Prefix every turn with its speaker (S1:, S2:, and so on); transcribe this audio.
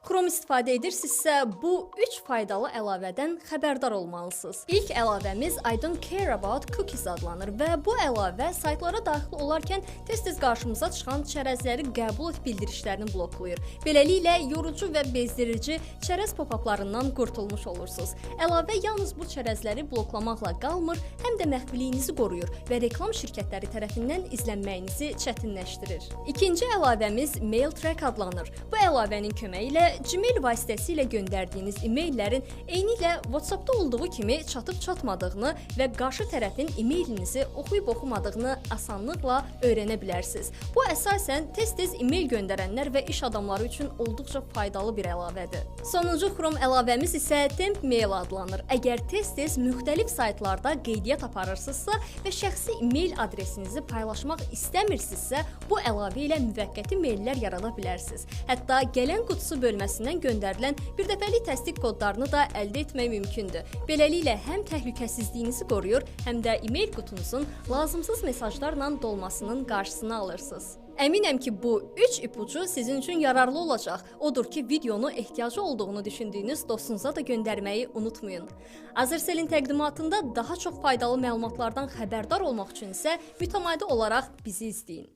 S1: Chrome istifadə edirsinizsə, bu 3 faydalı əlavədən xəbərdar olmalısınız. İlk əlavəmiz I don't care about cookies adlanır və bu əlavə saytlara daxil olarkən tez-tez qarşımıza çıxan çərəzləri qəbul et bildirişlərini bloklayır. Beləliklə, yorucu və bezdirici çərəz pop-uplarından qurtulmuş olursunuz. Əlavə yalnız bu çərəzləri bloklamaqla qalmır, həm də məxfiliyinizi qoruyur və reklam şirkətləri tərəfindən izlənməyinizi çətinləşdirir. İkinci əlavəmiz MailTrack adlanır. Bu əlavənin köməyi ilə Gmail vasitəsilə göndərdiyiniz e-maillərin eynilə WhatsApp-da olduğu kimi çatıb-çatmadığını və qarşı tərəfin e-mailinizi oxuyub-oxumadığını asanlıqla öyrənə bilərsiniz. Bu əsasən tez-tez e-mail göndərənlər və iş adamları üçün olduqca faydalı bir əlavədir. Sonuncu Chrome əlavəmiz isə Temp Mail adlanır. Əgər tez-tez müxtəlif saytlarda qeydiyyat aparırsınızsa və şəxsi e-mail adresinizi paylaşmaq istəmirsinizsə, bu əlavə ilə müvəqqəti maillər yarada bilərsiniz. Hətta gələn qutusu bölməsindən göndərilən birdəfəlik təsdiq kodlarını da əldə etmək mümkündür. Beləliklə, həm təhlükəsizliyinizi qoruyur, həm də e-mail qutunuzun lazımsız mesajlarla dolmasının qarşısını alırsınız. Əminəm ki, bu 3 ipucu sizin üçün yararlı olacaq. Odur ki, videonu ehtiyacı olduğunu düşündüyünüz dostunuza da göndərməyi unutmayın. Azercell'in təqdimatında daha çox faydalı məlumatlardan xəbərdar olmaq üçün isə mütəmadi olaraq bizi izləyin.